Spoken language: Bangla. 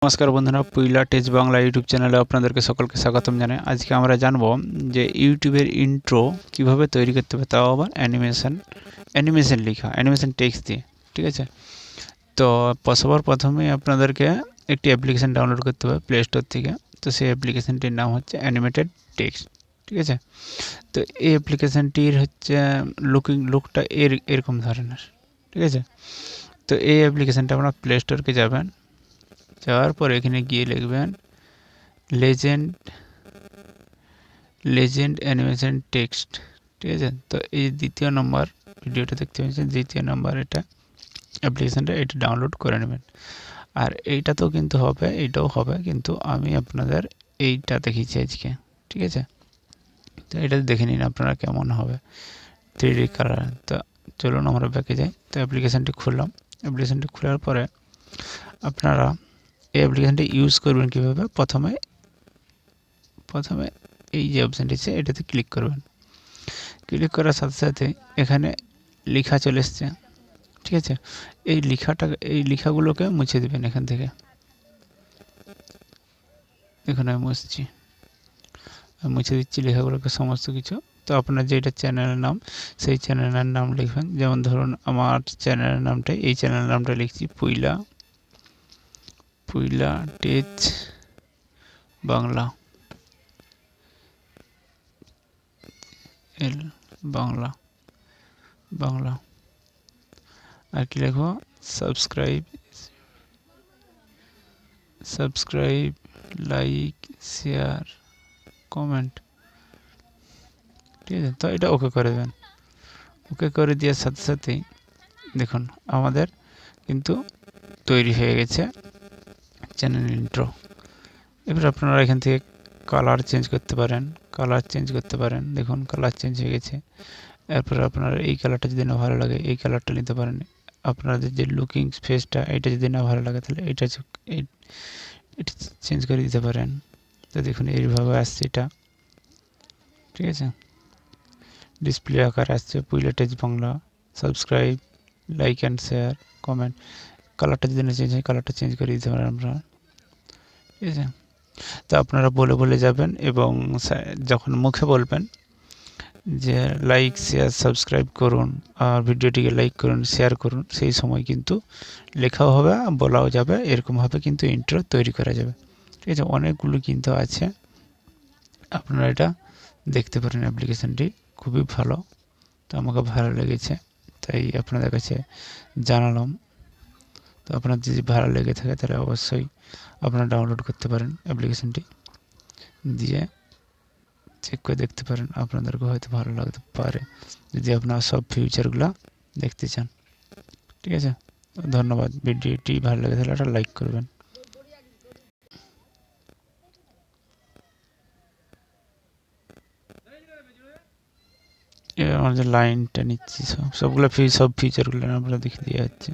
নমস্কার বন্ধুরা, পুইলা টেজ বাংলা ইউটিউব চ্যানেলে আপনাদেরকে সকলকে স্বাগতম জানাই। আজকে আমরা জানবো যে ইউটিউবের ইন্ট্রো কিভাবে তৈরি করতে হবে, তাও আবার অ্যানিমেশন লেখা, অ্যানিমেশন টেক্সট দিয়ে। ঠিক আছে, তো সবার প্রথমে আপনাদেরকে একটি অ্যাপ্লিকেশান ডাউনলোড করতে হবে প্লে স্টোর থেকে। তো সেই অ্যাপ্লিকেশানটির নাম হচ্ছে অ্যানিমেটেড টেক্সট। ঠিক আছে, তো এই অ্যাপ্লিকেশানটির হচ্ছে লুকটা এরকম ধরনের। ঠিক আছে, তো এই অ্যাপ্লিকেশানটা আপনারা প্লে স্টোরকে যাবেন, যাওয়ার পর এখানে গিয়ে লিখবেন লেজেন্ড অ্যানিমেশন টেক্সট। ঠিক আছে, তো এই দ্বিতীয় নম্বর ভিডিওটা দেখতে পাচ্ছেন, দ্বিতীয় নম্বর এটা অ্যাপ্লিকেশানটা, এটা ডাউনলোড করে নেবেন। আর এইটাতেও কিন্তু হবে, এইটাও হবে, কিন্তু আমি আপনাদের এইটা দেখিয়েছি আজকে। ঠিক আছে, তো এটা দেখে নিন আপনারা কেমন হবে 3D কালার। তো চলুন আমরা ব্যাকে যাই। তো অ্যাপ্লিকেশানটি খুললাম। অ্যাপ্লিকেশানটি খোলার পরে আপনারা এই অ্যাপ্লিকেশানটি ইউজ করবেন কীভাবে, প্রথমে এই যে অপশানটি আছে এটাতে ক্লিক করবেন। ক্লিক করার সাথে সাথে এখানে লেখা চলে এসছে। ঠিক আছে, এই লেখাগুলোকে মুছে দেবেন এখান থেকে। এখানে আমি মুছে দিচ্ছি লেখাগুলোকে, সমস্ত কিছু। তো আপনার যেটা চ্যানেলের নাম, সেই চ্যানেলের নাম লিখবেন। যেমন ধরুন আমার চ্যানেলের নামটা, এই চ্যানেলের নামটা লিখছি পুইলা টেজ বাংলা, বাংলা। আর কি লিখবো, সাবস্ক্রাইব, লাইক, শেয়ার, কমেন্ট। ঠিক আছে, তো এটা ওকে করে দেবেন। ওকে করে দেওয়ার সাথে সাথেই দেখুন আমাদের কিন্তু তৈরি হয়ে গেছে চ্যানেল ইন্ট্রো। এবার আপনারা এখান থেকে কালার চেঞ্জ করতে পারেন। দেখুন কালার চেঞ্জ হয়ে গেছে। এরপর আপনারা এই কালারটা যদি না ভালো লাগে, এই কালারটা নিতে পারেন। আপনাদের যে লুকিং ফেসটা, এটা যদি না ভালো লাগে তাহলে এটা চেঞ্জ করে দিতে পারেন। তো দেখুন এইভাবে আসছে এটা। ঠিক আছে, ডিসপ্লে আকার আসছে পুইলা টেজ Bangla, subscribe, like and share, comment. কালারটা যদি না চেঞ্জ হয়, কালারটা চেঞ্জ করে দিতে পারেন আপনারা। ঠিক আছে, তো আপনারা বলে যাবেন, এবং যখন মুখে বলবেন যে লাইক, শেয়ার, সাবস্ক্রাইব করুন, আর ভিডিওটিকে লাইক করুন, শেয়ার করুন, সেই সময় কিন্তু লেখাও হবে, বলাও যাবে। এরকমভাবে কিন্তু ইন্ট্রো তৈরি করা যাবে। ঠিক আছে, অনেকগুলো কিন্তু আছে, আপনারা এটা দেখতে পারেন। অ্যাপ্লিকেশানটি খুবই ভালো, তো আমাকে ভালো লেগেছে, তাই আপনাদের কাছে জানালাম। তো আপনার যদি ভালো লেগে থাকে তাহলে অবশ্যই আপনারা ডাউনলোড করতে পারেন অ্যাপ্লিকেশানটি, দিয়ে চেক করে দেখতে পারেন। আপনাদেরকে হয়তো ভালো লাগতে পারে যদি আপনারা সব ফিউচারগুলো দেখতে চান। ঠিক আছে, ধন্যবাদ। ভিডিওটি ভালো লেগে থাকলে একটা লাইক করবেন। এবার আমাদের লাইনটা নিচ্ছি, সব ফিচারগুলো আমরা দেখে দিয়ে যাচ্ছে।